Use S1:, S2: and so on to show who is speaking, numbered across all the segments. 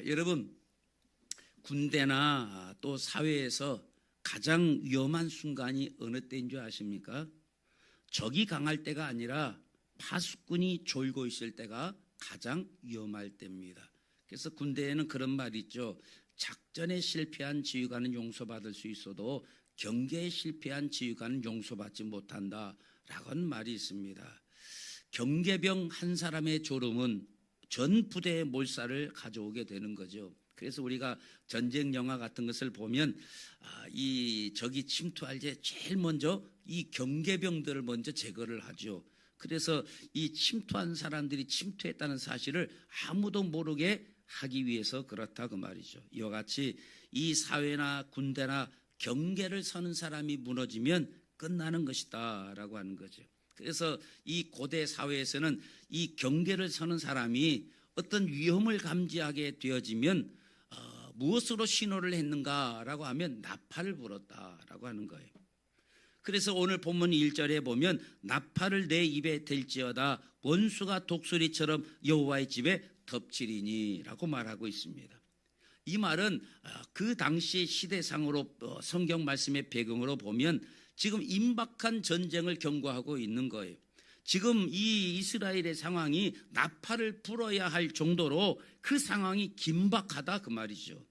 S1: 여러분, 군대나 또 사회에서 가장 위험한 순간이 어느 때인 줄 아십니까? 적이 강할 때가 아니라 파수꾼이 졸고 있을 때가 가장 위험할 때입니다. 그래서 군대에는 그런 말이 있죠. 작전에 실패한 지휘관은 용서받을 수 있어도 경계에 실패한 지휘관은 용서받지 못한다 라고 하는 말이 있습니다. 경계병 한 사람의 졸음은 전 부대의 몰살을 가져오게 되는 거죠. 그래서 우리가 전쟁 영화 같은 것을 보면 이 적이 침투할 때 제일 먼저 이 경계병들을 먼저 제거를 하죠. 그래서 이 침투한 사람들이 침투했다는 사실을 아무도 모르게 하기 위해서 그렇다 그 말이죠. 이와 같이 이 사회나 군대나 경계를 서는 사람이 무너지면 끝나는 것이다 라고 하는 거죠. 그래서 이 고대 사회에서는 이 경계를 서는 사람이 어떤 위험을 감지하게 되어지면 무엇으로 신호를 했는가라고 하면 나팔을 불었다라고 하는 거예요. 그래서 오늘 본문 1절에 보면 나팔을 내 입에 댈지어다 원수가 독수리처럼 여호와의 집에 덮치리니라고 말하고 있습니다. 이 말은 그 당시 시대상으로 성경 말씀의 배경으로 보면 지금 임박한 전쟁을 경고하고 있는 거예요. 지금 이 이스라엘의 상황이 나팔을 불어야 할 정도로 그 상황이 긴박하다 그 말이죠.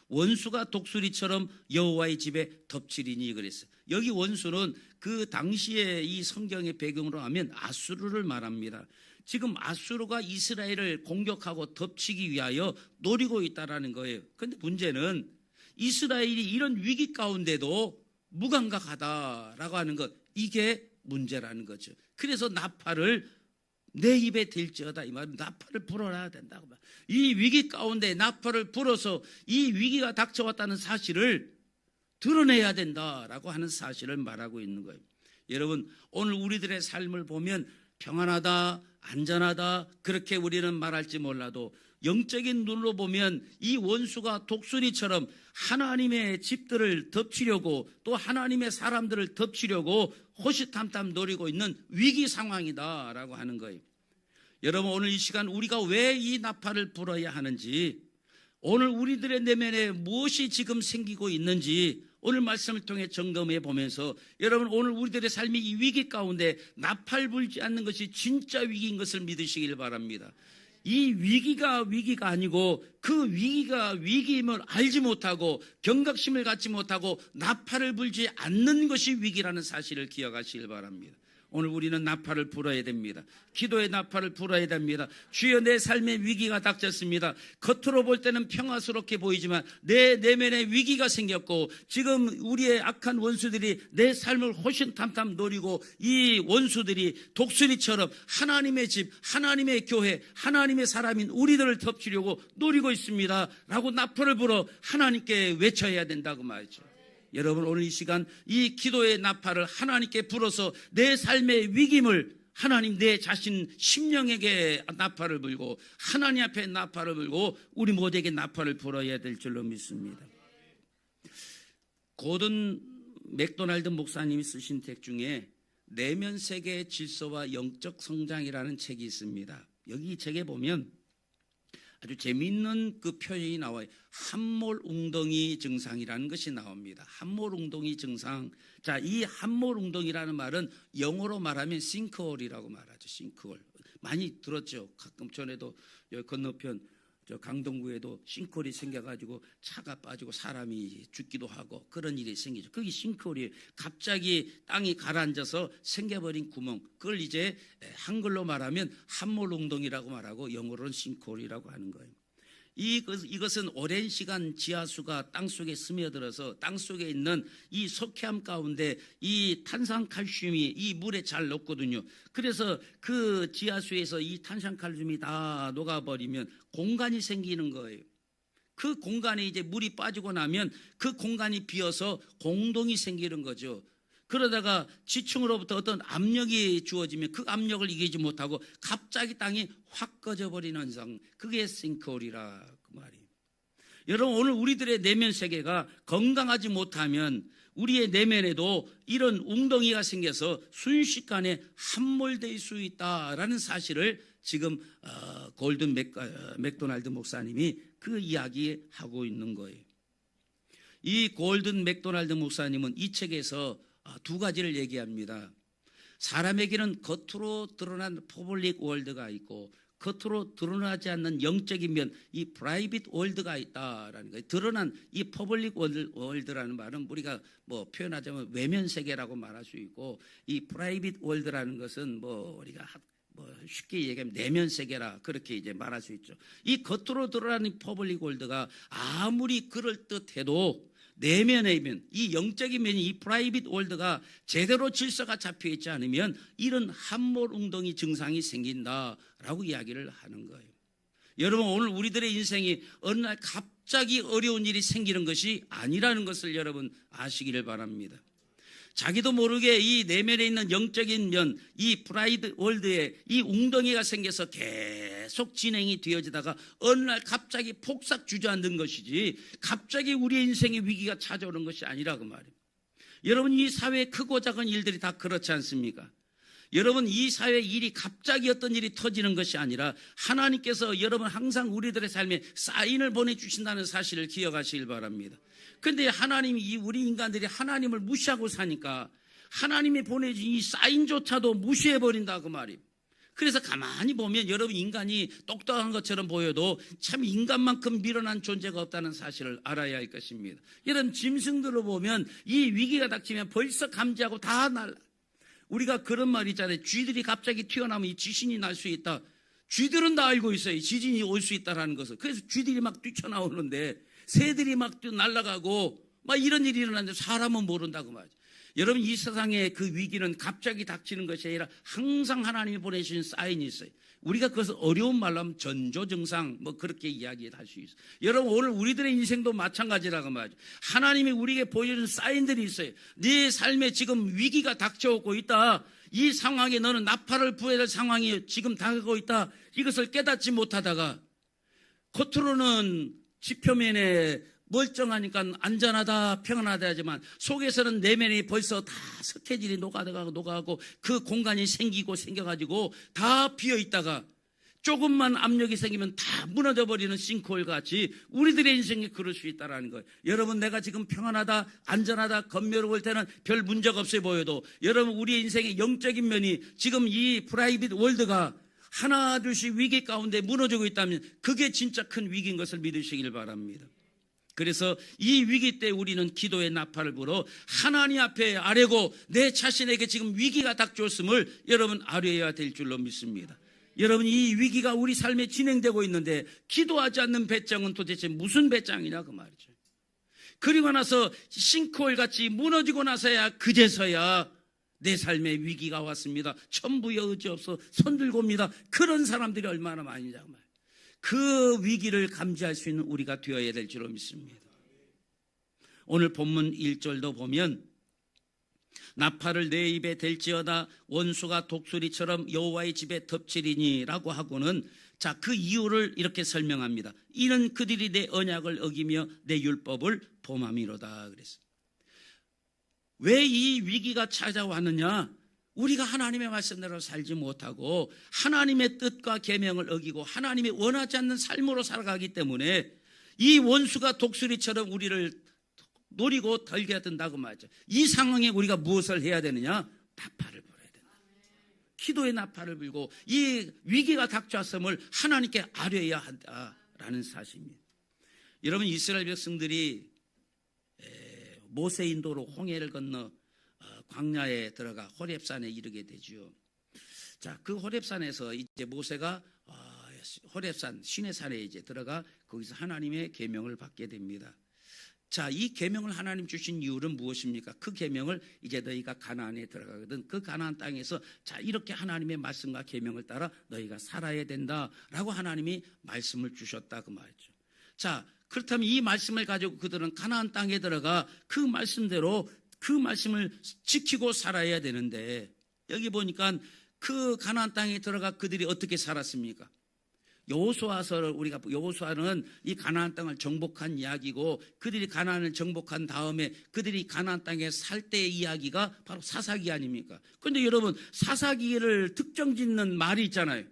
S1: 원수가 독수리처럼 여호와의 집에 덮치리니 그랬어요. 여기 원수는 그 당시에 이 성경의 배경으로 하면 아수르를 말합니다. 지금 아수르가 이스라엘을 공격하고 덮치기 위하여 노리고 있다라는 거예요. 그런데 문제는 이스라엘이 이런 위기 가운데도 무감각하다라고 하는 것, 이게 문제라는 거죠. 그래서 나팔을 내 입에 댈지어다, 이 말은 나팔을 불어야 된다고. 이 위기 가운데 나팔을 불어서 이 위기가 닥쳐왔다는 사실을 드러내야 된다라고 하는 사실을 말하고 있는 거예요. 여러분, 오늘 우리들의 삶을 보면 평안하다, 안전하다 그렇게 우리는 말할지 몰라도 영적인 눈으로 보면 이 원수가 독수리처럼 하나님의 집들을 덮치려고 또 하나님의 사람들을 덮치려고 호시탐탐 노리고 있는 위기 상황이다라고 하는 거예요. 여러분, 오늘 이 시간 우리가 왜 이 나팔을 불어야 하는지, 오늘 우리들의 내면에 무엇이 지금 생기고 있는지 오늘 말씀을 통해 점검해 보면서 여러분, 오늘 우리들의 삶이 이 위기 가운데 나팔 불지 않는 것이 진짜 위기인 것을 믿으시길 바랍니다. 이 위기가 아니고 그 위기가 위기임을 알지 못하고 경각심을 갖지 못하고 나팔을 불지 않는 것이 위기라는 사실을 기억하시길 바랍니다. 오늘 우리는 나팔을 불어야 됩니다. 기도의 나팔을 불어야 됩니다. 주여, 내 삶에 위기가 닥쳤습니다. 겉으로 볼 때는 평화스럽게 보이지만 내 내면에 위기가 생겼고 지금 우리의 악한 원수들이 내 삶을 호신탐탐 노리고 이 원수들이 독수리처럼 하나님의 집, 하나님의 교회, 하나님의 사람인 우리들을 덮치려고 노리고 있습니다 라고 나팔을 불어 하나님께 외쳐야 된다고 말이죠. 여러분, 오늘 이 시간 이 기도의 나팔을 하나님께 불어서 내 삶의 위기임을 하나님, 내 자신 심령에게 나팔을 불고 하나님 앞에 나팔을 불고 우리 모두에게 나팔을 불어야 될 줄로 믿습니다. 고든 맥도날드 목사님이 쓰신 책 중에 내면 세계의 질서와 영적 성장이라는 책이 있습니다. 여기 이 책에 보면 아주 재미있는 그 표현이 나와요. 함몰웅덩이 증상이라는 것이 나옵니다. 함몰웅덩이 증상. 자, 이 함몰웅덩이라는 말은 영어로 말하면 싱크홀이라고 말하죠. 싱크홀. 많이 들었죠. 가끔 전에도 여기 건너편 저 강동구에도 싱크홀이 생겨가지고 차가 빠지고 사람이 죽기도 하고 그런 일이 생기죠. 그게 싱크홀이에요. 갑자기 땅이 가라앉아서 생겨버린 구멍. 그걸 이제 한글로 말하면 함몰웅덩이라고 말하고 영어로는 싱크홀이라고 하는 거예요. 이것은 오랜 시간 지하수가 땅속에 스며들어서 땅속에 있는 이 석회암 가운데 이 탄산칼슘이 이 물에 잘 녹거든요. 그래서 그 지하수에서 이 탄산칼슘이 다 녹아버리면 공간이 생기는 거예요. 그 공간에 이제 물이 빠지고 나면 그 공간이 비어서 공동이 생기는 거죠. 그러다가 지층으로부터 어떤 압력이 주어지면 그 압력을 이기지 못하고 갑자기 땅이 확 꺼져버리는 현상, 그게 싱크홀이라 그 말이에요. 여러분, 오늘 우리들의 내면 세계가 건강하지 못하면 우리의 내면에도 이런 웅덩이가 생겨서 순식간에 함몰될 수 있다라는 사실을 지금 골든 맥도날드 목사님이 그 이야기하고 있는 거예요. 이 골든 맥도날드 목사님은 이 책에서 두 가지를 얘기합니다. 사람에게는 겉으로 드러난 퍼블릭 월드가 있고 겉으로 드러나지 않는 영적인 면, 이 프라이빗 월드가 있다라는 거예요. 드러난 이 퍼블릭 월드라는 말은 우리가 뭐 표현하자면 외면 세계라고 말할 수 있고, 이 프라이빗 월드라는 것은 뭐 우리가 쉽게 얘기하면 내면 세계라 그렇게 이제 말할 수 있죠. 이 겉으로 드러나는 퍼블릭 월드가 아무리 그럴 듯해도 내면의 면, 이 영적인 면이, 이 프라이빗 월드가 제대로 질서가 잡혀 있지 않으면 이런 함몰 웅덩이 증상이 생긴다라고 이야기를 하는 거예요. 여러분, 오늘 우리들의 인생이 어느 날 갑자기 어려운 일이 생기는 것이 아니라는 것을 여러분 아시기를 바랍니다. 자기도 모르게 이 내면에 있는 영적인 면, 이 프라이드 월드에 이 웅덩이가 생겨서 계속 진행이 되어지다가 어느 날 갑자기 폭삭 주저앉는 것이지, 갑자기 우리의 인생의 위기가 찾아오는 것이 아니라 그 말이에요. 여러분, 이 사회의 크고 작은 일들이 다 그렇지 않습니까? 여러분, 이 사회 일이 갑자기 어떤 일이 터지는 것이 아니라 하나님께서 여러분 항상 우리들의 삶에 사인을 보내주신다는 사실을 기억하시길 바랍니다. 그런데 하나님이, 우리 인간들이 하나님을 무시하고 사니까 하나님이 보내준 이 사인조차도 무시해버린다 그 말이에요. 그래서 가만히 보면 여러분, 인간이 똑똑한 것처럼 보여도 참 인간만큼 미련한 존재가 없다는 사실을 알아야 할 것입니다. 여러분, 짐승들로 보면 이 위기가 닥치면 벌써 감지하고 다 날라. 우리가 그런 말 있잖아요. 쥐들이 갑자기 튀어나오면 이 지진이 날 수 있다. 쥐들은 다 알고 있어요. 지진이 올 수 있다는 것을. 그래서 쥐들이 막 뛰쳐나오는데, 새들이 막 날아가고 막 이런 일이 일어나는데 사람은 모른다고 말이죠. 여러분, 이 세상의 그 위기는 갑자기 닥치는 것이 아니라 항상 하나님이 보내주신 사인이 있어요. 우리가 그것을 어려운 말로 하면 전조증상 뭐 그렇게 이야기할 수 있어요. 여러분, 오늘 우리들의 인생도 마찬가지라고 말이죠. 하나님이 우리에게 보여주는 사인들이 있어요. 네 삶에 지금 위기가 닥쳐오고 있다. 이 상황에 너는 나팔을 부어야 될 상황이 지금 다가오고 있다. 이것을 깨닫지 못하다가 겉으로는 지표면에 멀쩡하니까 안전하다, 평안하다 하지만 속에서는 내면이 벌써 다 스케줄이 녹아가고 그 공간이 생겨가지고 다 비어있다가 조금만 압력이 생기면 다 무너져버리는 싱크홀 같이 우리들의 인생이 그럴 수 있다는 거예요. 여러분, 내가 지금 평안하다, 안전하다, 건멸을 때는 별 문제가 없어 보여도 여러분, 우리의 인생의 영적인 면이 지금 이 프라이빗 월드가 하나 둘씩 위기 가운데 무너지고 있다면 그게 진짜 큰 위기인 것을 믿으시길 바랍니다. 그래서 이 위기 때 우리는 기도의 나팔을 불어 하나님 앞에 아뢰고 내 자신에게 지금 위기가 닥쳤음을 여러분 아뢰어야 될 줄로 믿습니다. 여러분, 이 위기가 우리 삶에 진행되고 있는데 기도하지 않는 배짱은 도대체 무슨 배짱이냐 그 말이죠. 그리고 나서 싱크홀 같이 무너지고 나서야 그제서야 내 삶에 위기가 왔습니다. 천부의 의지 없어 손들고 옵니다. 그런 사람들이 얼마나 많으냐 그 말이에요. 그 위기를 감지할 수 있는 우리가 되어야 될 줄로 믿습니다. 오늘 본문 1절도 보면 나팔을 내 입에 댈지어다 원수가 독수리처럼 여호와의 집에 덮치리니 라고 하고는 자, 그 이유를 이렇게 설명합니다. 이는 그들이 내 언약을 어기며 내 율법을 범함이로다 그랬어요. 왜 이 위기가 찾아왔느냐? 우리가 하나님의 말씀대로 살지 못하고 하나님의 뜻과 계명을 어기고 하나님이 원하지 않는 삶으로 살아가기 때문에 이 원수가 독수리처럼 우리를 노리고 덜게 된다고 말이죠. 이 상황에 우리가 무엇을 해야 되느냐? 나팔을 불어야 된다. 기도의 나팔을 불고 이 위기가 닥쳐왔음을 하나님께 아뢰어야 한다라는 사실입니다. 여러분, 이스라엘 백성들이 모세 인도로 홍해를 건너 광야에 들어가 호렙산에 이르게 되죠. 자, 그 호렙산에서 이제 모세가 호렙산 시내산에 이제 들어가 거기서 하나님의 계명을 받게 됩니다. 자, 이 계명을 하나님 주신 이유는 무엇입니까? 그 계명을 이제 너희가 가나안에 들어가거든. 그 가나안 땅에서 자, 이렇게 하나님의 말씀과 계명을 따라 너희가 살아야 된다라고 하나님이 말씀을 주셨다 그 말이죠. 자, 그렇다면 이 말씀을 가지고 그들은 가나안 땅에 들어가 그 말씀대로 그 말씀을 지키고 살아야 되는데, 여기 보니까 그 가나안 땅에 들어가 그들이 어떻게 살았습니까? 여호수아서를 우리가, 여호수아는 이 가나안 땅을 정복한 이야기고 그들이 가나안을 정복한 다음에 그들이 가나안 땅에 살 때의 이야기가 바로 사사기 아닙니까? 그런데 여러분, 사사기를 특정짓는 말이 있잖아요.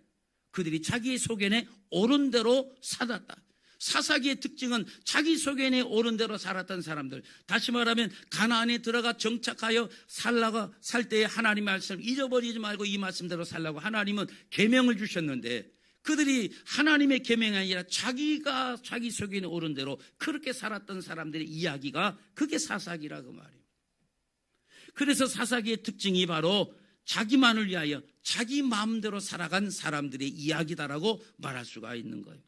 S1: 그들이 자기 소견에 옳은 대로 살았다. 사사기의 특징은 자기 소견에 옳은 대로 살았던 사람들, 다시 말하면 가나안에 들어가 정착하여 살 때에 하나님의 말씀을 잊어버리지 말고 이 말씀대로 살라고 하나님은 계명을 주셨는데, 그들이 하나님의 계명이 아니라 자기가 자기 소견에 옳은 대로 그렇게 살았던 사람들의 이야기가, 그게 사사기라고 말이에요. 그래서 사사기의 특징이 바로 자기만을 위하여 자기 마음대로 살아간 사람들의 이야기다라고 말할 수가 있는 거예요.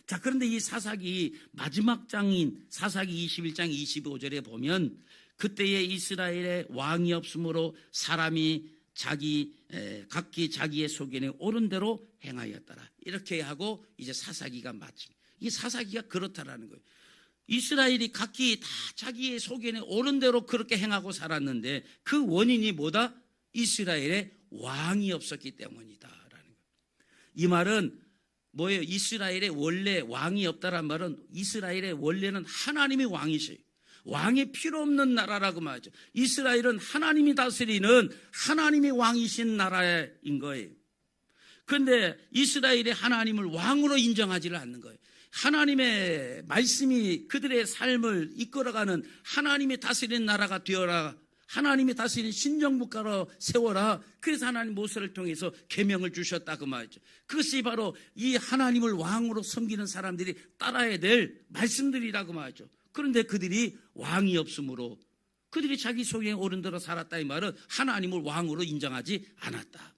S1: 자, 그런데 이 사사기 마지막 장인 사사기 21장 25절에 보면, 그때에 이스라엘에 왕이 없으므로 사람이 각기 자기의 소견에 옳은 대로 행하였더라, 이렇게 하고 이제 사사기가 마칩니다. 이 사사기가 그렇다라는 거예요. 이스라엘이 각기 다 자기의 소견에 옳은 대로 그렇게 행하고 살았는데, 그 원인이 뭐다? 이스라엘에 왕이 없었기 때문이다라는 거예요. 이 말은 뭐예요? 이스라엘에 원래 왕이 없다란 말은 이스라엘의 원래는 하나님이 왕이세요. 왕이 필요 없는 나라라고 말하죠. 이스라엘은 하나님이 다스리는 하나님이 왕이신 나라인 거예요. 그런데 이스라엘의 하나님을 왕으로 인정하지를 않는 거예요. 하나님의 말씀이 그들의 삶을 이끌어가는 하나님이 다스리는 나라가 되어라, 하나님이 다스리는 신정국가로 세워라. 그래서 하나님 모세를 통해서 계명을 주셨다 그 말이죠. 그것이 바로 이 하나님을 왕으로 섬기는 사람들이 따라야 될 말씀들이라고 말이죠. 그런데 그들이 왕이 없으므로 그들이 자기 소견에 옳은 대로 살았다, 이 말은 하나님을 왕으로 인정하지 않았다.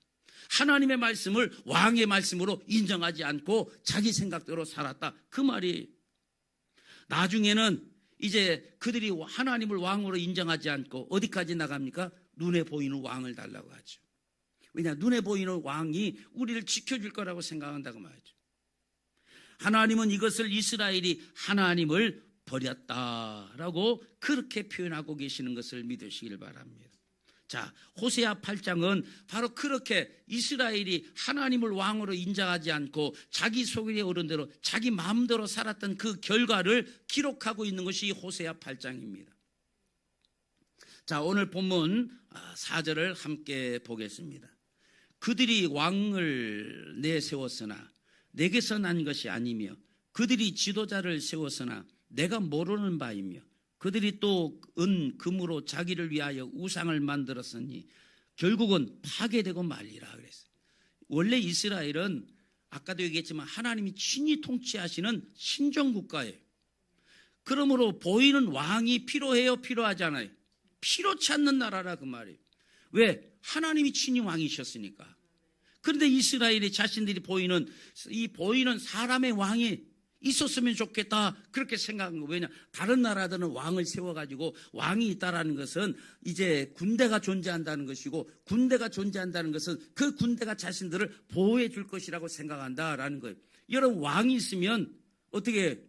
S1: 하나님의 말씀을 왕의 말씀으로 인정하지 않고 자기 생각대로 살았다, 그 말이. 나중에는 이제 그들이 하나님을 왕으로 인정하지 않고 어디까지 나갑니까? 눈에 보이는 왕을 달라고 하죠. 왜냐? 눈에 보이는 왕이 우리를 지켜줄 거라고 생각한다고 말이죠. 하나님은 이것을 이스라엘이 하나님을 버렸다라고 그렇게 표현하고 계시는 것을 믿으시길 바랍니다. 자, 호세아 8장은 바로 그렇게 이스라엘이 하나님을 왕으로 인정하지 않고 자기 소견에 오른 대로 자기 마음대로 살았던 그 결과를 기록하고 있는 것이 호세아 8장입니다. 자, 오늘 본문 4절을 함께 보겠습니다. 그들이 왕을 내세웠으나 내게서 난 것이 아니며 그들이 지도자를 세웠으나 내가 모르는 바이며 그들이 또 금으로 자기를 위하여 우상을 만들었으니 결국은 파괴되고 말리라 그랬어요. 원래 이스라엘은 아까도 얘기했지만 하나님이 친히 통치하시는 신정국가예요. 그러므로 보이는 왕이 필요해요, 필요하지 않아요? 필요치 않는 나라라 그 말이에요. 왜? 하나님이 친히 왕이셨으니까. 그런데 이스라엘이 자신들이 보이는 사람의 왕이 있었으면 좋겠다, 그렇게 생각한 거예요. 왜냐? 다른 나라들은 왕을 세워가지고 왕이 있다라는 것은 이제 군대가 존재한다는 것이고, 군대가 존재한다는 것은 그 군대가 자신들을 보호해 줄 것이라고 생각한다라는 거예요. 여러분, 왕이 있으면 어떻게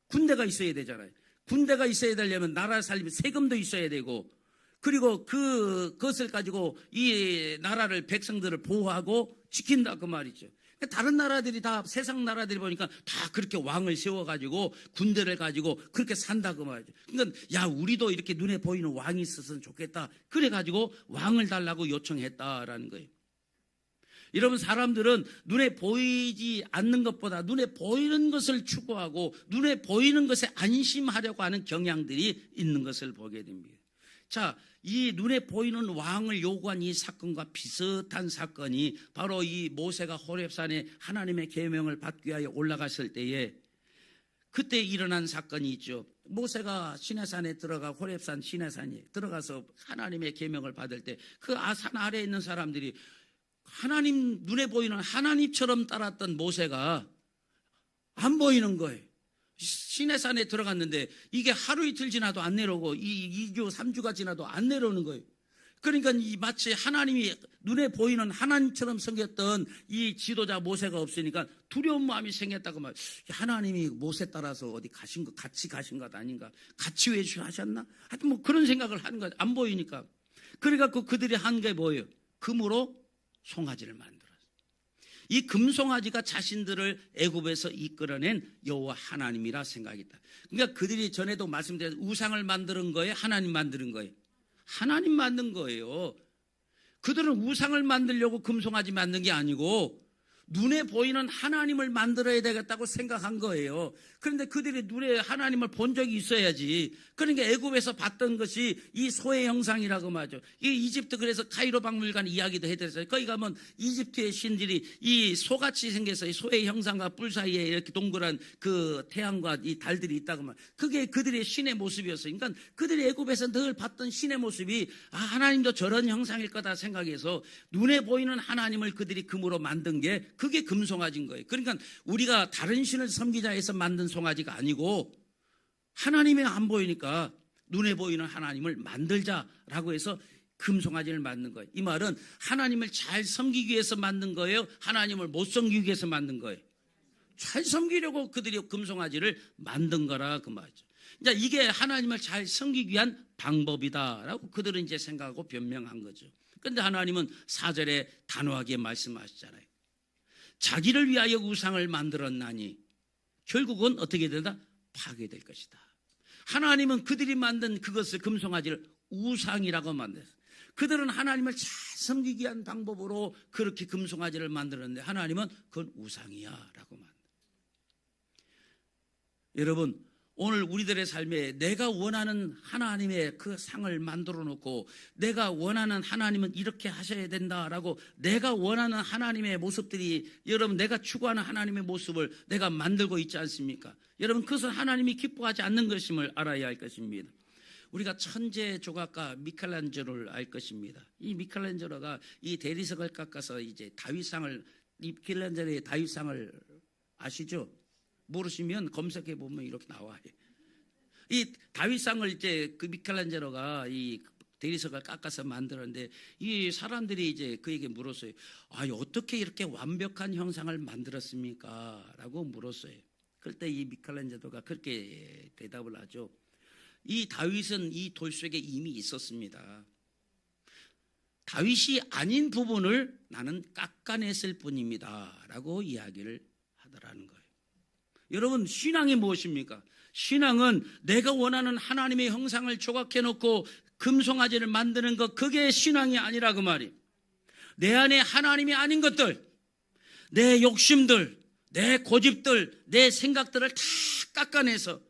S1: 군대가 있어야 되잖아요. 군대가 있어야 되려면 나라 살리면 세금도 있어야 되고, 그리고 그것을 가지고 이 나라를, 백성들을 보호하고 지킨다 그 말이죠. 다른 나라들이 다, 세상 나라들이 보니까 다 그렇게 왕을 세워가지고 군대를 가지고 그렇게 산다 그 말이죠. 그러니까 야, 우리도 이렇게 눈에 보이는 왕이 있었으면 좋겠다, 그래가지고 왕을 달라고 요청했다라는 거예요. 여러분, 사람들은 눈에 보이지 않는 것보다 눈에 보이는 것을 추구하고 눈에 보이는 것에 안심하려고 하는 경향들이 있는 것을 보게 됩니다. 자, 이 눈에 보이는 왕을 요구한 이 사건과 비슷한 사건이 바로 이 모세가 호렙산에 하나님의 계명을 받기 위하여 올라갔을 때에 그때 일어난 사건이 있죠. 모세가 시내산에 들어가, 호렙산 시내산에 들어가서 하나님의 계명을 받을 때 그 산 아래에 있는 사람들이 하나님, 눈에 보이는 하나님처럼 따랐던 모세가 안 보이는 거예요. 시내산에 들어갔는데 이게 하루 이틀 지나도 안 내려오고 2주 3주가 지나도 안 내려오는 거예요. 그러니까 마치 하나님이 눈에 보이는 하나님처럼 생겼던 이 지도자 모세가 없으니까 두려운 마음이 생겼다고 말. 하나님이 모세 따라서 어디 가신 거, 같이 가신 것 아닌가, 같이 외주하셨나, 하여튼 뭐 그런 생각을 하는 거예요. 안 보이니까. 그래갖고 그들이 한 게 뭐예요? 금으로 송아지를 만들었어요. 이 금송아지가 자신들을 애굽에서 이끌어낸 여호와 하나님이라 생각했다. 그러니까 그들이 전에도 말씀드린 우상을 만드는 거예요, 하나님 만드는 거예요? 하나님 만든 거예요. 그들은 우상을 만들려고 금송아지 만든 게 아니고 눈에 보이는 하나님을 만들어야 되겠다고 생각한 거예요. 그런데 그들이 눈에 하나님을 본 적이 있어야지. 그러니까 애굽에서 봤던 것이 이 소의 형상이라고 말이죠. 이 이집트, 그래서 카이로 박물관 이야기도 해드렸어요. 거기 가면 이집트의 신들이 이 소같이 생겨서 이 소의 형상과 뿔 사이에 이렇게 동그란 그 태양과 이 달들이 있다고 말. 그게 그들의 신의 모습이었어요. 그러니까 그들이 애굽에서 늘 봤던 신의 모습이 하나님도 저런 형상일 거다 생각해서 눈에 보이는 하나님을 그들이 금으로 만든 게 그게 금송아지인 거예요. 그러니까 우리가 다른 신을 섬기자 해서 만든 송아지가 아니고 하나님이 안 보이니까 눈에 보이는 하나님을 만들자라고 해서 금송아지를 만든 거예요. 이 말은 하나님을 잘 섬기기 위해서 만든 거예요? 하나님을 못 섬기기 위해서 만든 거예요? 잘 섬기려고 그들이 금송아지를 만든 거라 그 말이죠. 이제 이게 하나님을 잘 섬기기 위한 방법이다라고 그들은 이제 생각하고 변명한 거죠. 그런데 하나님은 4절에 단호하게 말씀하시잖아요. 자기를 위하여 우상을 만들었나니 결국은 어떻게 된다? 파괴될 것이다. 하나님은 그들이 만든 그것을, 금송아지를 우상이라고 만들었어요. 그들은 하나님을 잘 섬기기 위한 방법으로 그렇게 금송아지를 만들었는데 하나님은 그건 우상이야 라고 만들었어요. 여러분, 오늘 우리들의 삶에 내가 원하는 하나님의 그 상을 만들어 놓고 내가 원하는 하나님은 이렇게 하셔야 된다라고 내가 원하는 하나님의 모습들이, 여러분 내가 추구하는 하나님의 모습을 내가 만들고 있지 않습니까? 여러분, 그것은 하나님이 기뻐하지 않는 것임을 알아야 할 것입니다. 우리가 천재 조각가 미켈란젤로를 알 것입니다. 이 미켈란젤로가 이 대리석을 깎아서 이제 다윗상을, 이 미켈란젤로의 다윗상을 아시죠? 모르시면 검색해 보면 이렇게 나와요. 이 다윗상을 이제 그 미켈란젤로가 이 대리석을 깎아서 만들었는데 이 사람들이 이제 그에게 물었어요. 어떻게 이렇게 완벽한 형상을 만들었습니까? 라고 물었어요. 그럴 때 이 미켈란젤로가 그렇게 대답을 하죠. 이 다윗은 이 돌 속에 이미 있었습니다. 다윗이 아닌 부분을 나는 깎아냈을 뿐입니다. 라고 이야기를 하더라는 거예요. 여러분, 신앙이 무엇입니까? 신앙은 내가 원하는 하나님의 형상을 조각해놓고 금송아지를 만드는 것, 그게 신앙이 아니라 그 말이에요. 내 안에 하나님이 아닌 것들, 내 욕심들, 내 고집들, 내 생각들을 다 깎아내서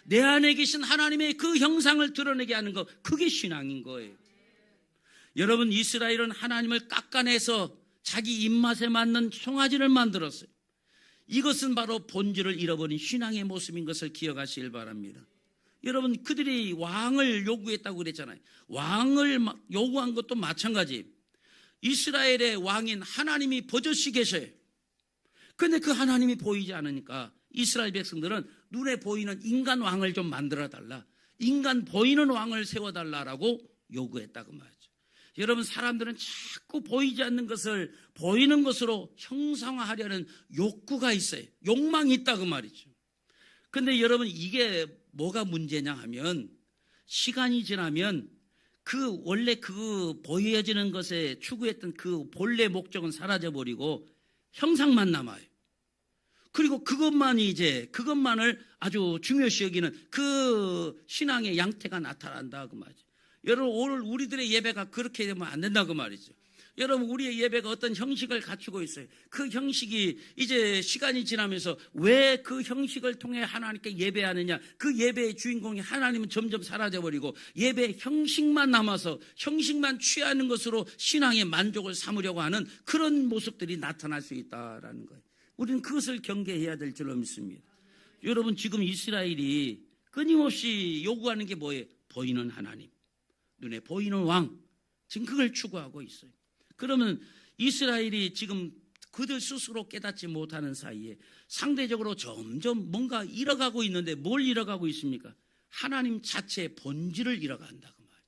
S1: 내 안에 계신 하나님의 그 형상을 드러내게 하는 것, 그게 신앙인 거예요. 여러분, 이스라엘은 하나님을 깎아내서 자기 입맛에 맞는 송아지를 만들었어요. 이것은 바로 본질을 잃어버린 신앙의 모습인 것을 기억하시길 바랍니다. 여러분, 그들이 왕을 요구했다고 그랬잖아요. 왕을 요구한 것도 마찬가지. 이스라엘의 왕인 하나님이 버젓이 계셔요. 그런데 그 하나님이 보이지 않으니까 이스라엘 백성들은 눈에 보이는 인간 왕을 좀 만들어달라, 인간 보이는 왕을 세워달라라고 요구했다고 말이죠. 여러분, 사람들은 자꾸 보이지 않는 것을 보이는 것으로 형상화하려는 욕구가 있어요. 욕망이 있다고 말이죠. 그런데 여러분, 이게 뭐가 문제냐 하면 시간이 지나면 그 원래 그 보여지는 것에 추구했던 그 본래 목적은 사라져버리고 형상만 남아요. 그리고 그것만을 아주 중요시 여기는 그 신앙의 양태가 나타난다 그 말이죠. 여러분, 오늘 우리들의 예배가 그렇게 되면 안 된다고 말이죠. 여러분, 우리의 예배가 어떤 형식을 갖추고 있어요. 그 형식이 이제 시간이 지나면서 왜 그 형식을 통해 하나님께 예배하느냐, 그 예배의 주인공이 하나님은 점점 사라져버리고 예배의 형식만 남아서 형식만 취하는 것으로 신앙의 만족을 삼으려고 하는 그런 모습들이 나타날 수 있다라는 거예요. 우리는 그것을 경계해야 될 줄로 믿습니다. 여러분, 지금 이스라엘이 끊임없이 요구하는 게 뭐예요? 보이는 하나님, 눈에 보이는 왕, 지금 그걸 추구하고 있어요. 그러면 이스라엘이 지금 그들 스스로 깨닫지 못하는 사이에 상대적으로 점점 뭔가 잃어가고 있는데 뭘 잃어가고 있습니까? 하나님 자체의 본질을 잃어간다고 말이죠.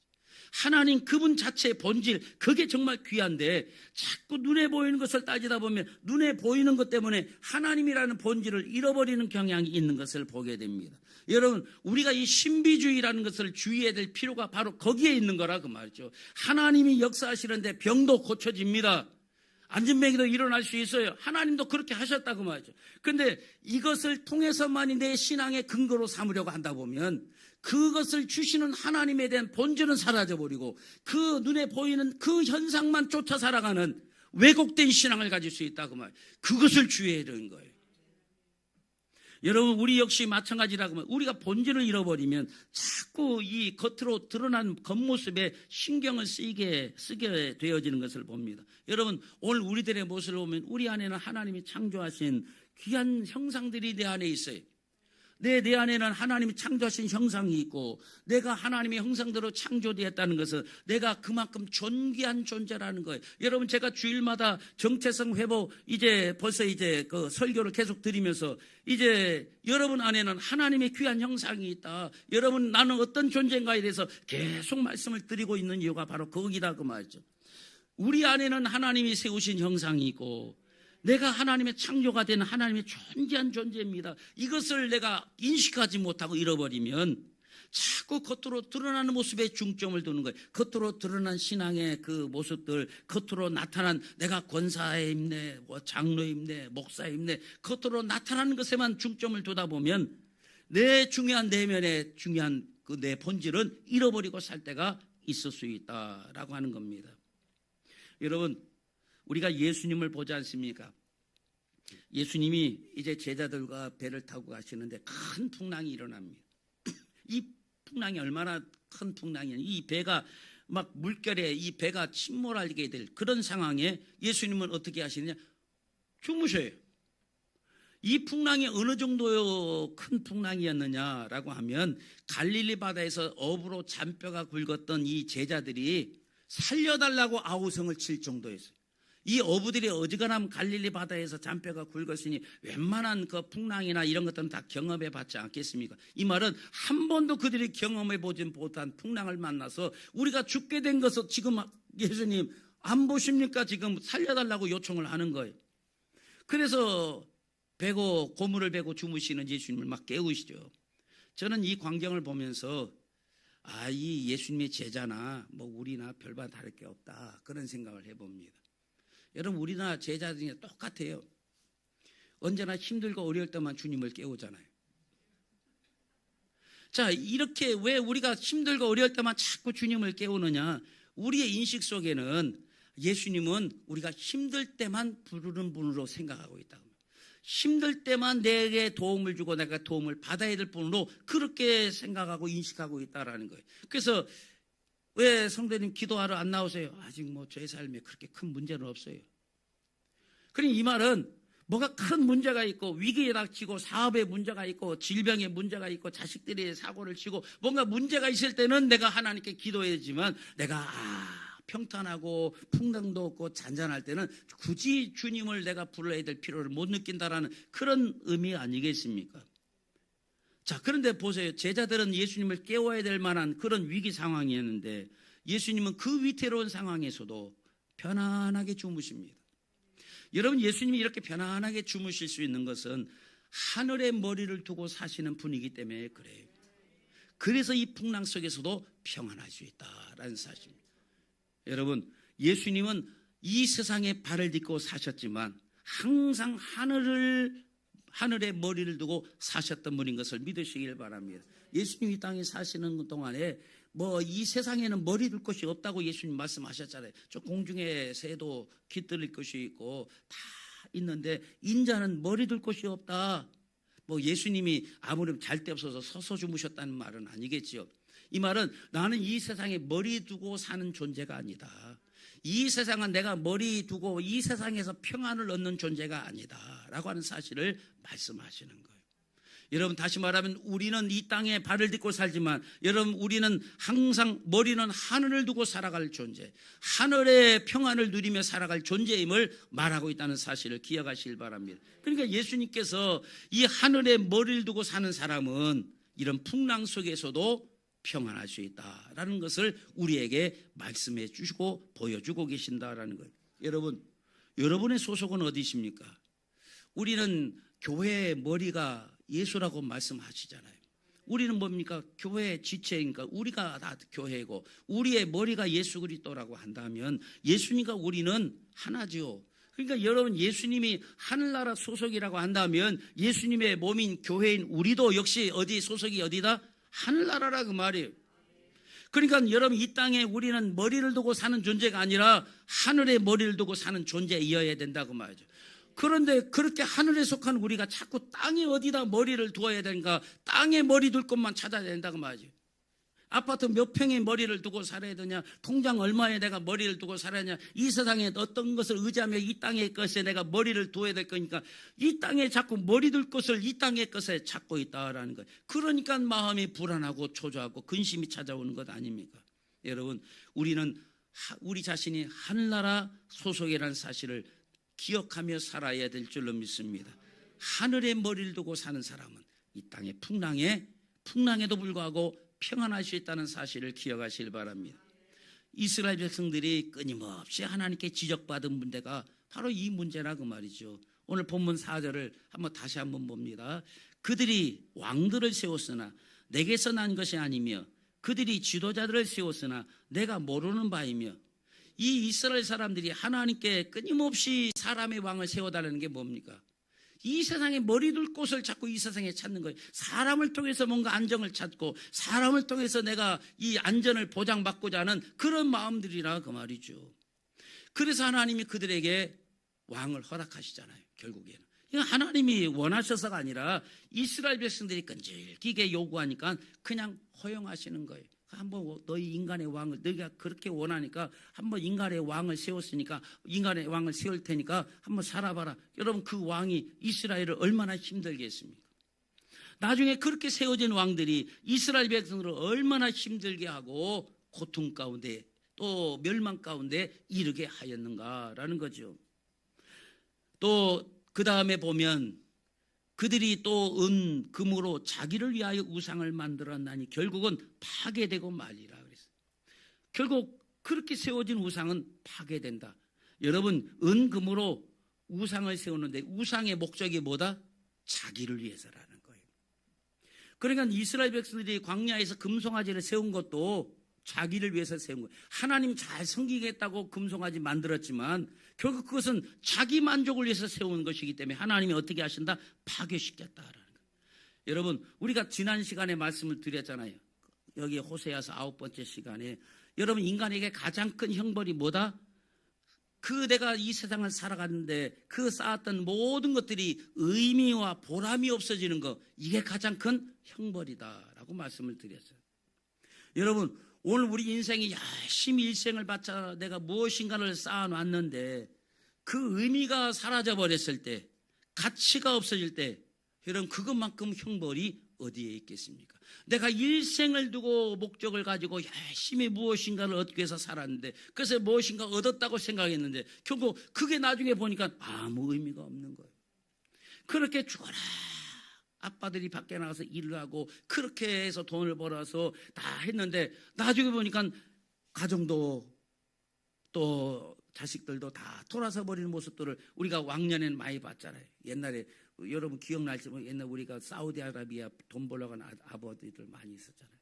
S1: 하나님 그분 자체의 본질, 그게 정말 귀한데 자꾸 눈에 보이는 것을 따지다 보면 눈에 보이는 것 때문에 하나님이라는 본질을 잃어버리는 경향이 있는 것을 보게 됩니다. 여러분, 우리가 이 신비주의라는 것을 주의해야 될 필요가 바로 거기에 있는 거라 그 말이죠. 하나님이 역사하시는데 병도 고쳐집니다. 안진뱅이도 일어날 수 있어요. 하나님도 그렇게 하셨다고 말이죠. 그런데 이것을 통해서만이 내 신앙의 근거로 삼으려고 한다 보면 그것을 주시는 하나님에 대한 본질은 사라져버리고 그 눈에 보이는 그 현상만 쫓아 살아가는 왜곡된 신앙을 가질 수 있다 그 말. 그것을 주의해야 되는 거예요. 여러분, 우리 역시 마찬가지라고 하면 우리가 본질을 잃어버리면 자꾸 이 겉으로 드러난 겉모습에 신경을 쓰게 되어지는 것을 봅니다. 여러분, 오늘 우리들의 모습을 보면 우리 안에는 하나님이 창조하신 귀한 형상들이 내 안에 있어요. 내 안에는 하나님이 창조하신 형상이 있고 내가 하나님의 형상대로 창조되었다는 것은 내가 그만큼 존귀한 존재라는 거예요. 여러분, 제가 주일마다 정체성 회복 벌써 그 설교를 계속 드리면서 이제 여러분 안에는 하나님의 귀한 형상이 있다. 여러분, 나는 어떤 존재인가에 대해서 계속 말씀을 드리고 있는 이유가 바로 거기다 그 말이죠. 우리 안에는 하나님이 세우신 형상이 있고 내가 하나님의 창조가 된 하나님의 존귀한 존재입니다. 이것을 내가 인식하지 못하고 잃어버리면 자꾸 겉으로 드러나는 모습에 중점을 두는 거예요. 겉으로 드러난 신앙의 그 모습들, 겉으로 나타난 내가 권사임네, 장로임네, 목사임네, 겉으로 나타나는 것에만 중점을 두다 보면 내 중요한 내면의 중요한 그 내 본질은 잃어버리고 살 때가 있을 수 있다라고 하는 겁니다. 여러분, 우리가 예수님을 보지 않습니까? 예수님이 이제 제자들과 배를 타고 가시는데 큰 풍랑이 일어납니다. 이 풍랑이 얼마나 큰 풍랑이냐. 이 배가 막 물결에 이 배가 침몰하게 될 그런 상황에 예수님은 어떻게 하시느냐? 주무셔요. 이 풍랑이 어느 정도 큰 풍랑이었느냐라고 하면 갈릴리 바다에서 어부로 잔뼈가 굵었던 이 제자들이 살려달라고 아우성을 칠 정도였어요. 이 어부들이 어지간하면 갈릴리 바다에서 잔뼈가 굵었으니 웬만한 그 풍랑이나 이런 것들은 다 경험해 봤지 않겠습니까? 이 말은 한 번도 그들이 경험해 보지 못한 풍랑을 만나서 우리가 죽게 된 것을 지금 예수님 안 보십니까? 지금 살려달라고 요청을 하는 거예요. 그래서 고물을 베고 주무시는 예수님을 막 깨우시죠. 저는 이 광경을 보면서 이 예수님의 제자나 우리나 별반 다를 게 없다, 그런 생각을 해봅니다. 여러분, 우리나 제자들이 똑같아요. 언제나 힘들고 어려울 때만 주님을 깨우잖아요. 자, 이렇게 왜 우리가 힘들고 어려울 때만 자꾸 주님을 깨우느냐? 우리의 인식 속에는 예수님은 우리가 힘들 때만 부르는 분으로 생각하고 있다. 힘들 때만 내게 도움을 주고 내가 도움을 받아야 될 분으로 그렇게 생각하고 인식하고 있다라는 거예요. 그래서 왜 성도님 기도하러 안 나오세요? 아직 제 삶에 그렇게 큰 문제는 없어요. 그러니 이 말은 뭐가 큰 문제가 있고 위기에 닥치고 사업에 문제가 있고 질병에 문제가 있고 자식들이 사고를 치고 뭔가 문제가 있을 때는 내가 하나님께 기도해야지만 내가 평탄하고 풍랑도 없고 잔잔할 때는 굳이 주님을 내가 불러야 될 필요를 못 느낀다라는 그런 의미 아니겠습니까? 자, 그런데 보세요. 제자들은 예수님을 깨워야 될 만한 그런 위기 상황이었는데 예수님은 그 위태로운 상황에서도 편안하게 주무십니다. 여러분, 예수님이 이렇게 편안하게 주무실 수 있는 것은 하늘에 머리를 두고 사시는 분이기 때문에 그래요. 그래서 이 풍랑 속에서도 평안할 수 있다라는 사실입니다. 여러분, 예수님은 이 세상에 발을 딛고 사셨지만 항상 하늘에 머리를 두고 사셨던 분인 것을 믿으시길 바랍니다. 예수님이 이 땅에 사시는 동안에 이 세상에는 머리 둘 것이 없다고 예수님 말씀하셨잖아요. 저 공중에 새도 깃들일 것이 있고 다 있는데 인자는 머리 둘 것이 없다. 예수님이 아무리 잘 데 없어서 서서 주무셨다는 말은 아니겠지요. 이 말은 나는 이 세상에 머리 두고 사는 존재가 아니다. 이 세상은 내가 머리 두고 이 세상에서 평안을 얻는 존재가 아니다 라고 하는 사실을 말씀하시는 거예요. 여러분, 다시 말하면 우리는 이 땅에 발을 딛고 살지만 여러분, 우리는 항상 머리는 하늘을 두고 살아갈 존재, 하늘의 평안을 누리며 살아갈 존재임을 말하고 있다는 사실을 기억하시길 바랍니다. 그러니까 예수님께서 이 하늘에 머리를 두고 사는 사람은 이런 풍랑 속에서도 평안할 수 있다라는 것을 우리에게 말씀해 주시고 보여주고 계신다라는 거예요. 여러분의 소속은 어디십니까? 우리는 교회의 머리가 예수라고 말씀하시잖아요. 우리는 뭡니까? 교회의 지체니까 우리가 다 교회고 우리의 머리가 예수 그리스도라고 한다면 예수님과 우리는 하나죠. 그러니까 여러분, 예수님이 하늘나라 소속이라고 한다면 예수님의 몸인 교회인 우리도 역시 소속이 어디다? 하늘나라라 그 말이에요. 그러니까 여러분, 이 땅에 우리는 머리를 두고 사는 존재가 아니라 하늘에 머리를 두고 사는 존재이어야 된다고 말이죠. 그런데 그렇게 하늘에 속한 우리가 자꾸 땅에 어디다 머리를 두어야 되는가, 땅에 머리 둘 곳만 찾아야 된다고 말이죠. 아파트 몇 평에 머리를 두고 살아야 되냐, 통장 얼마에 내가 머리를 두고 살아야 되냐, 이 세상에 어떤 것을 의지하며 이 땅의 것에 내가 머리를 두어야 될 거니까 이 땅에 자꾸 머리 둘 것을 이 땅의 것에 찾고 있다라는 거예요. 그러니까 마음이 불안하고 초조하고 근심이 찾아오는 것 아닙니까? 여러분, 우리는 우리 자신이 하늘나라 소속이라는 사실을 기억하며 살아야 될 줄로 믿습니다. 하늘에 머리를 두고 사는 사람은 이 땅의 풍랑에도 불구하고 평안할 수 있다는 사실을 기억하시길 바랍니다. 이스라엘 백성들이 끊임없이 하나님께 지적받은 문제가 바로 이 문제라고 말이죠. 오늘 본문 4절을 다시 한번 봅니다. 그들이 왕들을 세웠으나 내게서 난 것이 아니며 그들이 지도자들을 세웠으나 내가 모르는 바이며. 이 이스라엘 사람들이 하나님께 끊임없이 사람의 왕을 세워달라는 게 뭡니까? 이 세상에 머리 둘 곳을 자꾸 이 세상에 찾는 거예요. 사람을 통해서 뭔가 안정을 찾고 사람을 통해서 내가 이 안전을 보장받고자 하는 그런 마음들이라 그 말이죠. 그래서 하나님이 그들에게 왕을 허락하시잖아요. 결국에는 이건 하나님이 원하셔서가 아니라 이스라엘 백성들이 끈질기게 요구하니까 그냥 허용하시는 거예요. 한번 너희 인간의 왕을, 너희가 그렇게 원하니까 한번 인간의 왕을 세웠으니까 인간의 왕을 세울 테니까 한번 살아봐라. 여러분, 그 왕이 이스라엘을 얼마나 힘들게 했습니까? 나중에 그렇게 세워진 왕들이 이스라엘 백성들을 얼마나 힘들게 하고 고통 가운데 또 멸망 가운데 이르게 하였는가라는 거죠. 또 그 다음에 보면 그들이 또 은, 금으로 자기를 위하여 우상을 만들었나니 결국은 파괴되고 말리라 그랬어요. 결국 그렇게 세워진 우상은 파괴된다. 여러분, 은, 금으로 우상을 세우는데 우상의 목적이 뭐다? 자기를 위해서라는 거예요. 그러니까 이스라엘 백성들이 광야에서 금송아지를 세운 것도 자기를 위해서 세운 거예요. 하나님 잘 섬기겠다고 금송아지 만들었지만 결국 그것은 자기 만족을 위해서 세운 것이기 때문에 하나님이 어떻게 하신다? 파괴시켰다라는 거예요. 여러분, 우리가 지난 시간에 말씀을 드렸잖아요. 여기 호세아서 9번째 시간에 여러분, 인간에게 가장 큰 형벌이 뭐다? 내가 이 세상을 살아갔는데 그 쌓았던 모든 것들이 의미와 보람이 없어지는 것, 이게 가장 큰 형벌이다라고 말씀을 드렸어요. 여러분, 오늘 우리 인생이 열심히 일생을 바쳐 내가 무엇인가를 쌓아놨는데 그 의미가 사라져버렸을 때, 가치가 없어질 때, 여러분, 그것만큼 형벌이 어디에 있겠습니까? 내가 일생을 두고 목적을 가지고 열심히 무엇인가를 얻기 위해서 살았는데, 그래서 무엇인가 얻었다고 생각했는데 결국 그게 나중에 보니까 아무 의미가 없는 거예요. 그렇게 죽어라, 아빠들이 밖에 나가서 일을 하고 그렇게 해서 돈을 벌어서 다 했는데 나중에 보니까 가정도 또 자식들도 다 돌아서 버리는 모습들을 우리가 왕년에는 많이 봤잖아요. 옛날에 여러분 기억날지 모르겠지만 옛날 우리가 사우디아라비아 돈 벌러 간 아버지들 많이 있었잖아요.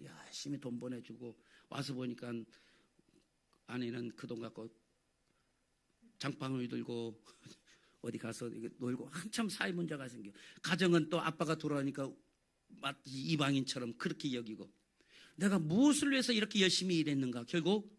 S1: 열심히 돈 보내주고 와서 보니까 아내는 그 돈 갖고 장방을 들고 어디 가서 놀고 한참 사회 문제가 생겨. 가정은 또 아빠가 돌아오니까 마치 이방인처럼 그렇게 여기고, 내가 무엇을 위해서 이렇게 열심히 일했는가? 결국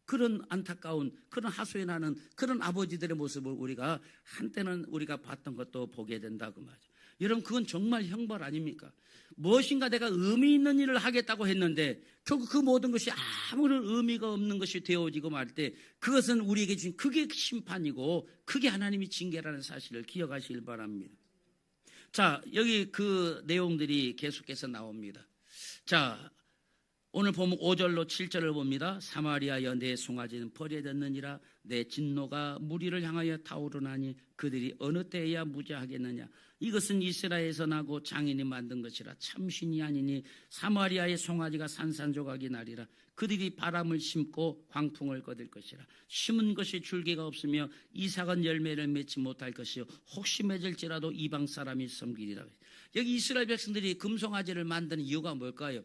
S1: 그런 안타까운, 그런 하소연하는 그런 아버지들의 모습을 우리가 한때는 우리가 봤던 것도 보게 된다고 말이죠. 여러분, 그건 정말 형벌 아닙니까? 무엇인가 내가 의미 있는 일을 하겠다고 했는데 결국 그 모든 것이 아무런 의미가 없는 것이 되어지고 말 때 그것은 우리에게 주신 그게 심판이고 그게 하나님이 징계라는 사실을 기억하시길 바랍니다. 자, 여기 그 내용들이 계속해서 나옵니다. 자, 오늘 보면 5절로 7절을 봅니다. 사마리아여 내 송아지는 버려졌느니라. 내 진노가 무리를 향하여 타오르나니 그들이 어느 때에야 무죄하겠느냐. 이것은 이스라엘에서 나고 장인이 만든 것이라. 참신이 아니니 사마리아의 송아지가 산산조각이 나리라. 그들이 바람을 심고 광풍을 거둘 것이라. 심은 것이 줄기가 없으며 이삭은 열매를 맺지 못할 것이요 혹시 맺을지라도 이방 사람이 섬기리라. 여기 이스라엘 백성들이 금송아지를 만드는 이유가 뭘까요?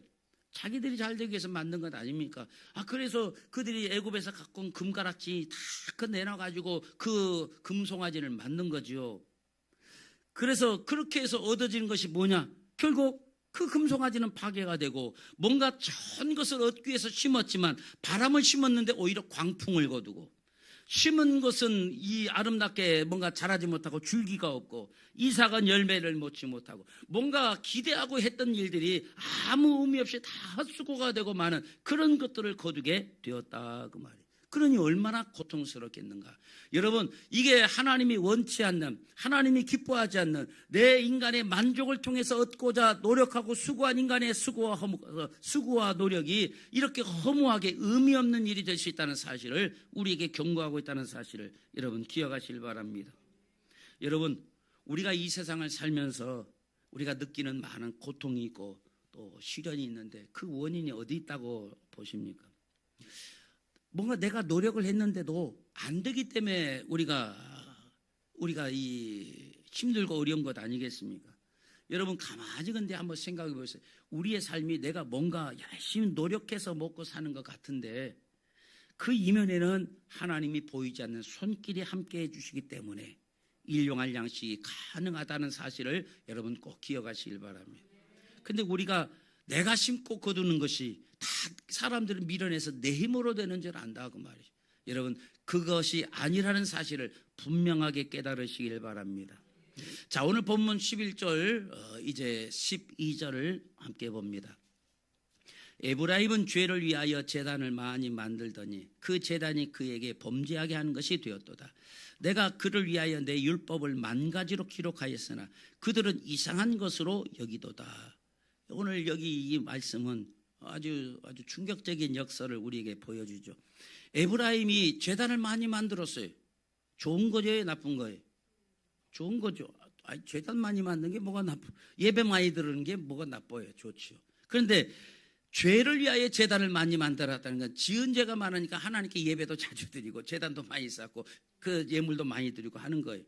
S1: 자기들이 잘 되기 위해서 만든 것 아닙니까? 그래서 그들이 애굽에서 갖고 온 금가락지 다 내놔가지고 그 금송아지를 만든 거죠. 그래서 그렇게 해서 얻어지는 것이 뭐냐? 결국 그 금송아지는 파괴가 되고 뭔가 좋은 것을 얻기 위해서 심었지만 바람을 심었는데 오히려 광풍을 거두고, 심은 것은 이 아름답게 뭔가 자라지 못하고 줄기가 없고 이삭은 열매를 맺지 못하고 뭔가 기대하고 했던 일들이 아무 의미 없이 다 헛수고가 되고 마는 그런 것들을 거두게 되었다 그 말이에요. 그러니 얼마나 고통스럽겠는가. 여러분, 이게 하나님이 원치 않는, 하나님이 기뻐하지 않는 내 인간의 만족을 통해서 얻고자 노력하고 수고한 인간의 수고와 노력이 이렇게 허무하게 의미 없는 일이 될 수 있다는 사실을 우리에게 경고하고 있다는 사실을 여러분 기억하시길 바랍니다. 여러분, 우리가 이 세상을 살면서 우리가 느끼는 많은 고통이 있고 또 시련이 있는데 그 원인이 어디 있다고 보십니까? 뭔가 내가 노력을 했는데도 안 되기 때문에 우리가 이 힘들고 어려운 것 아니겠습니까? 여러분, 가만히 근데 한번 생각해 보세요. 우리의 삶이 내가 뭔가 열심히 노력해서 먹고 사는 것 같은데 그 이면에는 하나님이 보이지 않는 손길이 함께 해주시기 때문에 일용할 양식이 가능하다는 사실을 여러분 꼭 기억하시길 바랍니다. 근데 우리가 내가 심고 거두는 것이 다 사람들을 밀어내서 내 힘으로 되는 줄 안다 그 말이죠. 여러분, 그것이 아니라는 사실을 분명하게 깨달으시길 바랍니다. 자, 오늘 본문 11절 이제 12절을 함께 봅니다. 에브라임은 죄를 위하여 제단을 많이 만들더니 그 제단이 그에게 범죄하게 하는 것이 되었도다. 내가 그를 위하여 내 율법을 만 가지로 기록하였으나 그들은 이상한 것으로 여기도다. 오늘 여기 이 말씀은 아주 충격적인 역사를 우리에게 보여주죠. 에브라임이 제단을 많이 만들었어요. 좋은 거죠, 나쁜 거예요? 좋은 거죠. 제단 많이 만든 게 뭐가 나빠? 예배 많이 드리는 게 뭐가 나빠요? 좋죠. 그런데 죄를 위하여 제단을 많이 만들었다는 건 지은 죄가 많으니까 하나님께 예배도 자주 드리고 제단도 많이 쌓고 그 예물도 많이 드리고 하는 거예요.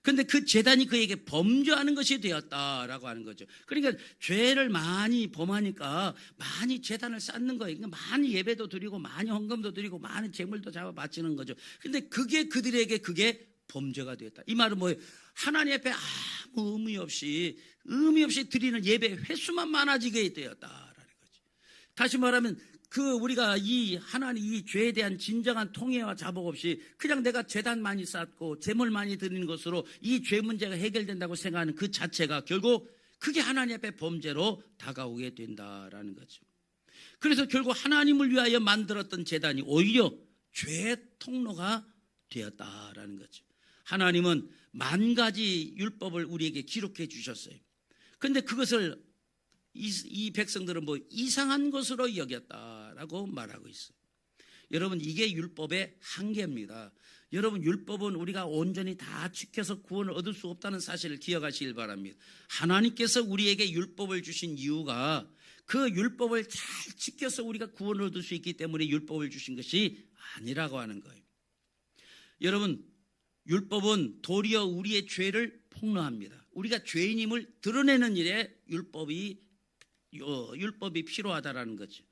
S1: 그런데 그 제단이 그에게 범죄하는 것이 되었다라고 하는 거죠. 그러니까 죄를 많이 범하니까 많이 제단을 쌓는 거예요. 그러니까 많이 예배도 드리고 많이 헌금도 드리고 많은 제물도 잡아 바치는 거죠. 그런데 그게 그들에게 그게 범죄가 되었다. 이 말은 뭐예요? 하나님 앞에 아무 의미 없이 드리는 예배 횟수만 많아지게 되었다라는 거죠. 다시 말하면 우리가 하나님 이 죄에 대한 진정한 통회와 자복 없이 그냥 내가 제단 많이 쌓고 제물 많이 드리는 것으로 이 죄 문제가 해결된다고 생각하는 그 자체가 결국 그게 하나님 앞에 범죄로 다가오게 된다라는 거죠. 그래서 결국 하나님을 위하여 만들었던 제단이 오히려 죄의 통로가 되었다라는 거죠. 하나님은 만 가지 율법을 우리에게 기록해 주셨어요. 그런데 그것을 이 백성들은 뭐 이상한 것으로 여겼다라고 말하고 있어요. 여러분, 이게 율법의 한계입니다. 여러분, 율법은 우리가 온전히 다 지켜서 구원을 얻을 수 없다는 사실을 기억하시길 바랍니다. 하나님께서 우리에게 율법을 주신 이유가 그 율법을 잘 지켜서 우리가 구원을 얻을 수 있기 때문에 율법을 주신 것이 아니라고 하는 거예요. 여러분, 율법은 도리어 우리의 죄를 폭로합니다. 우리가 죄인임을 드러내는 일에 율법이 필요하다라는 거죠.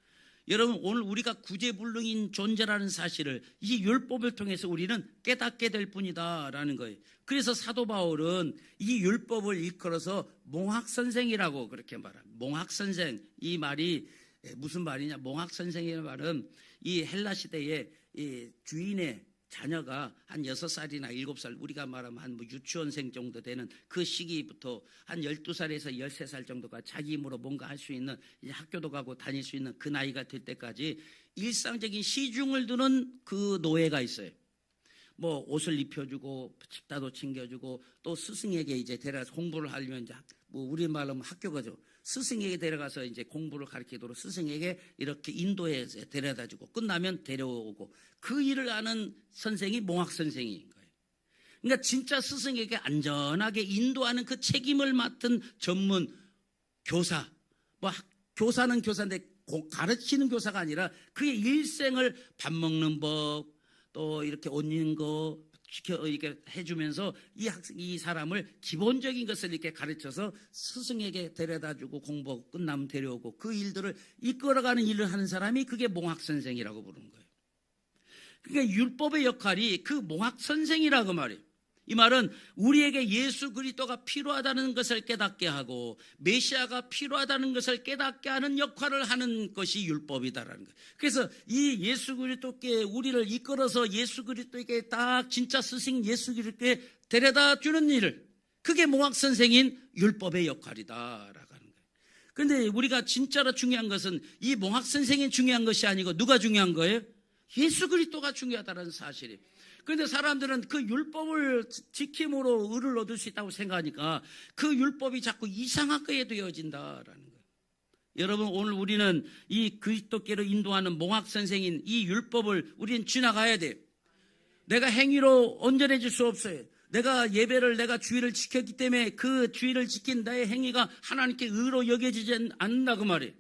S1: 여러분, 오늘 우리가 구제불능인 존재라는 사실을 이 율법을 통해서 우리는 깨닫게 될 뿐이다라는 거예요. 그래서 사도 바울은 이 율법을 일컬어서 몽학선생이라고 그렇게 말합니다. 몽학선생, 이 말이 무슨 말이냐? 몽학선생이라는 말은 이 헬라 시대에 이 주인의 자녀가 한 6살이나 7살, 우리가 말하면 한 유치원생 정도 되는 그 시기부터 한 12살에서 13살 정도가 자기 힘으로 뭔가 할 수 있는, 이제 학교도 가고 다닐 수 있는 그 나이가 될 때까지 일상적인 시중을 두는 그 노예가 있어요. 뭐 옷을 입혀주고 식사도 챙겨주고 또 스승에게 이제 데려가서 공부를 하려면 이제 뭐 우리 말로 하면 학교가죠. 스승에게 데려가서 이제 공부를 가르치도록 스승에게 이렇게 인도해서 데려다주고 끝나면 데려오고 그 일을 아는 선생이 몽학 선생인 거예요. 그러니까 진짜 스승에게 안전하게 인도하는 그 책임을 맡은 전문 교사, 뭐 교사는 교사인데 가르치는 교사가 아니라 그의 일생을 밥 먹는 법, 또 이렇게 옷 입는 거 이렇게 해주면서 이 사람을 기본적인 것을 이렇게 가르쳐서 스승에게 데려다주고 공부 끝나면 데려오고 그 일들을 이끌어가는 일을 하는 사람이 그게 몽학 선생이라고 부르는 거예요. 그러니까 율법의 역할이 그 몽학 선생이라고 말이에요. 이 말은 우리에게 예수 그리스도가 필요하다는 것을 깨닫게 하고 메시아가 필요하다는 것을 깨닫게 하는 역할을 하는 것이 율법이다라는 거예요. 그래서 이 예수 그리스도께 우리를 이끌어서 예수 그리스도에게 딱 진짜 스승 예수 그리스도께 데려다 주는 일을, 그게 몽학 선생인 율법의 역할이다라고 하는 거예요. 그런데 우리가 진짜로 중요한 것은 이 몽학 선생이 중요한 것이 아니고 누가 중요한 거예요? 예수 그리스도가 중요하다는 사실이에요. 그런데 사람들은 그 율법을 지킴으로 의를 얻을 수 있다고 생각하니까 그 율법이 자꾸 이상하게 되어진다라는 거예요. 여러분, 오늘 우리는 이 그리스도께로 인도하는 몽학 선생인 이 율법을 우리는 지나가야 돼요. 내가 행위로 온전해질 수 없어요. 내가 예배를, 내가 주의를 지켰기 때문에 그 주의를 지킨 나의 행위가 하나님께 의로 여겨지지 않는다 그 말이에요.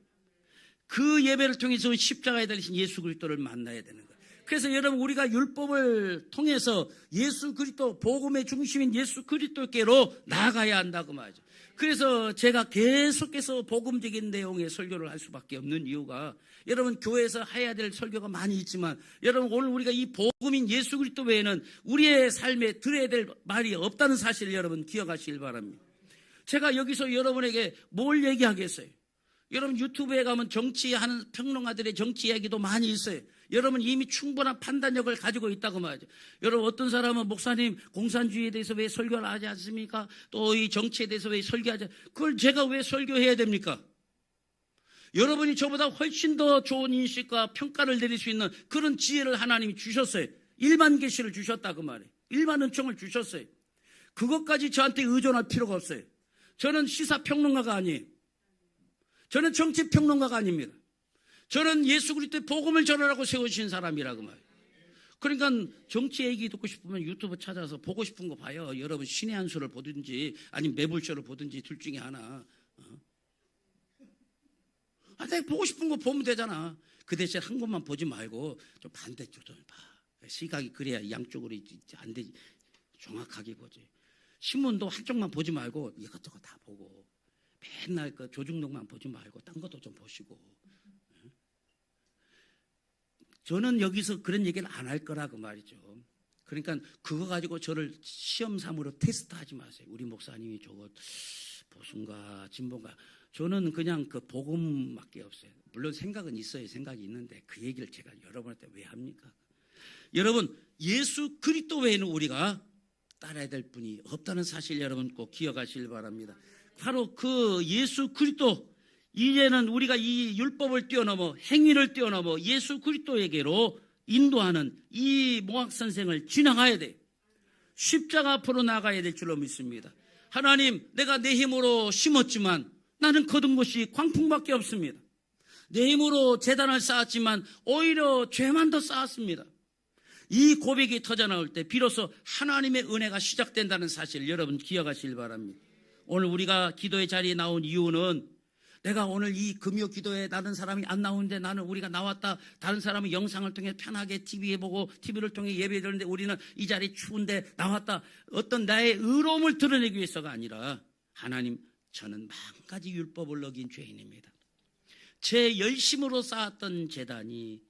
S1: 그 예배를 통해서 십자가에 달리신 예수 그리스도를 만나야 되는 거예요. 그래서 여러분, 우리가 율법을 통해서 예수 그리스도, 복음의 중심인 예수 그리스도께로 나아가야 한다고 말이죠. 그래서 제가 계속해서 복음적인 내용의 설교를 할 수밖에 없는 이유가, 여러분 교회에서 해야 될 설교가 많이 있지만 여러분 오늘 우리가 이 복음인 예수 그리스도 외에는 우리의 삶에 들어야 될 말이 없다는 사실을 여러분 기억하시길 바랍니다. 제가 여기서 여러분에게 뭘 얘기하겠어요? 여러분 유튜브에 가면 정치하는 평론가들의 정치 이야기도 많이 있어요. 여러분 이미 충분한 판단력을 가지고 있다고 말이죠. 여러분 어떤 사람은 목사님 공산주의에 대해서 왜 설교를 하지 않습니까? 또 이 정치에 대해서 왜 설교하지? 그걸 제가 왜 설교해야 됩니까? 여러분이 저보다 훨씬 더 좋은 인식과 평가를 내릴 수 있는 그런 지혜를 하나님이 주셨어요. 일반 계시를 주셨다 그 말이에요. 일반 은총을 주셨어요. 그것까지 저한테 의존할 필요가 없어요. 저는 시사평론가가 아니에요. 저는 정치평론가가 아닙니다. 저는 예수 그리스도의 복음을 전하라고 세우신 사람이라고 말이에요. 그러니까 정치 얘기 듣고 싶으면 유튜브 찾아서 보고 싶은 거 봐요. 여러분 신의 한 수를 보든지 아니면 매불쇼를 보든지 둘 중에 하나. 내가 보고 싶은 거 보면 되잖아. 그 대신 한 곳만 보지 말고 좀 반대쪽 좀 봐. 시각이 그래야 양쪽으로 안 되지. 정확하게 보지. 신문도 한쪽만 보지 말고 이것저것 다 보고 맨날 그 조중동만 보지 말고 딴 것도 좀 보시고. 저는 여기서 그런 얘기를 안 할 거라고 말이죠. 그러니까 그거 가지고 저를 시험 삼으로 테스트하지 마세요. 우리 목사님이 저거 보수인가 진보인가. 저는 그냥 그 복음밖에 없어요. 물론 생각은 있어요. 생각이 있는데 그 얘기를 제가 여러분한테 왜 합니까? 여러분 예수 그리스도 외에는 우리가 따라야 될 분이 없다는 사실 여러분 꼭 기억하시길 바랍니다. 바로 그 예수 그리스도, 이제는 우리가 이 율법을 뛰어넘어 행위를 뛰어넘어 예수 그리스도에게로 인도하는 이 몽학 선생을 지나가야 돼. 십자가 앞으로 나가야 될 줄로 믿습니다. 하나님, 내가 내 힘으로 심었지만 나는 거둔 것이 광풍밖에 없습니다. 내 힘으로 재단을 쌓았지만 오히려 죄만 더 쌓았습니다. 이 고백이 터져나올 때 비로소 하나님의 은혜가 시작된다는 사실을 여러분 기억하시길 바랍니다. 오늘 우리가 기도의 자리에 나온 이유는, 내가 오늘 이 금요 기도에 다른 사람이 안 나오는데 나는 우리가 나왔다, 다른 사람은 영상을 통해 편하게 TV에 보고 TV를 통해 예배 드리는데 우리는 이 자리 추운데 나왔다, 어떤 나의 의로움을 드러내기 위해서가 아니라, 하나님, 저는 만 가지 율법을 어긴 죄인입니다. 제 열심으로 쌓았던 재단이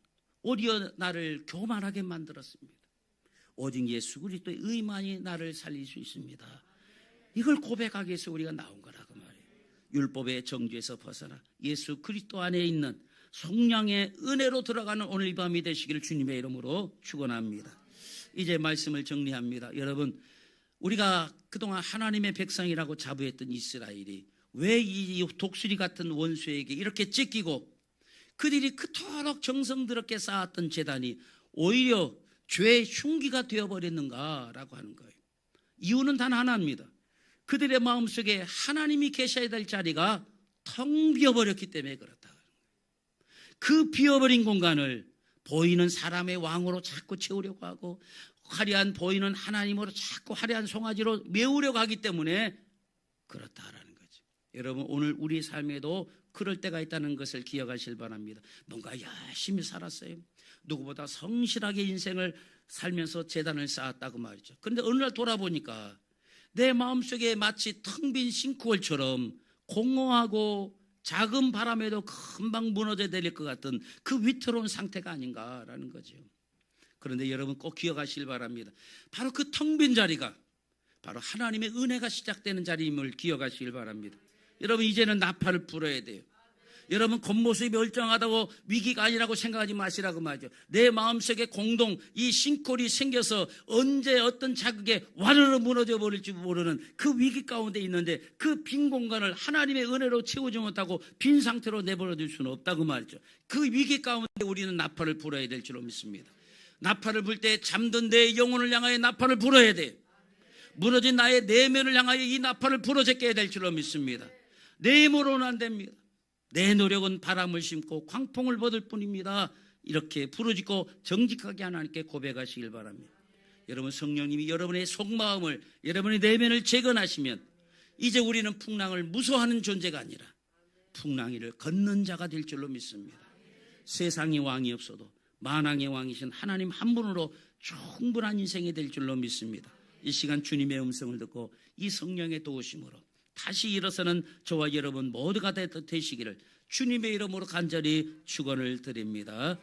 S1: 오히려 나를 교만하게 만들었습니다. 오직 예수 그리스도의 의만이 나를 살릴 수 있습니다. 이걸 고백하기 위해서 우리가 나온 거라고 말이에요. 율법의 정죄에서 벗어나 예수 그리스도 안에 있는 성령의 은혜로 들어가는 오늘 이 밤이 되시기를 주님의 이름으로 축원합니다. 이제 말씀을 정리합니다. 여러분, 우리가 그동안 하나님의 백성이라고 자부했던 이스라엘이 왜 이 독수리 같은 원수에게 이렇게 찢기고 그들이 그토록 정성스럽게 쌓았던 재단이 오히려 죄의 흉기가 되어버렸는가라고 하는 거예요. 이유는 단 하나입니다. 그들의 마음속에 하나님이 계셔야 될 자리가 텅 비어버렸기 때문에 그렇다. 그 비어버린 공간을 보이는 사람의 왕으로 자꾸 채우려고 하고, 화려한 보이는 하나님으로 자꾸 화려한 송아지로 메우려고 하기 때문에 그렇다라는 거죠. 여러분, 오늘 우리 삶에도 그럴 때가 있다는 것을 기억하실 바랍니다. 뭔가 열심히 살았어요. 누구보다 성실하게 인생을 살면서 재단을 쌓았다고 말이죠. 그런데 어느 날 돌아보니까 내 마음속에 마치 텅 빈 싱크홀처럼 공허하고 작은 바람에도 금방 무너져 내릴 것 같은 그 위태로운 상태가 아닌가라는 거죠. 그런데 여러분 꼭 기억하시길 바랍니다. 바로 그 텅 빈 자리가 바로 하나님의 은혜가 시작되는 자리임을 기억하시길 바랍니다. 여러분, 이제는 나팔을 불어야 돼요. 여러분, 겉모습이 멀쩡하다고 위기가 아니라고 생각하지 마시라고 말이죠. 내 마음속에 공동 이 싱콜이 생겨서 언제 어떤 자극에 와르르 무너져 버릴지 모르는 그 위기 가운데 있는데, 그 빈 공간을 하나님의 은혜로 채우지 못하고 빈 상태로 내버려 둘 수는 없다고 말이죠. 그 위기 가운데 우리는 나팔을 불어야 될 줄로 믿습니다. 나팔을 불 때 잠든 내 영혼을 향하여 나팔을 불어야 돼요. 무너진 나의 내면을 향하여 이 나팔을 불어제껴야 될 줄로 믿습니다. 내 힘으로는 안 됩니다. 내 노력은 바람을 심고 광풍을 받을 뿐입니다. 이렇게 부르짖고 정직하게 하나님께 고백하시길 바랍니다. 여러분, 성령님이 여러분의 속마음을, 여러분의 내면을 재건하시면 이제 우리는 풍랑을 무서워하는 존재가 아니라 풍랑이를 걷는 자가 될 줄로 믿습니다. 세상의 왕이 없어도 만왕의 왕이신 하나님 한 분으로 충분한 인생이 될 줄로 믿습니다. 이 시간 주님의 음성을 듣고 이 성령의 도우심으로 다시 일어서는 저와 여러분 모두가 되시기를 주님의 이름으로 간절히 축원을 드립니다.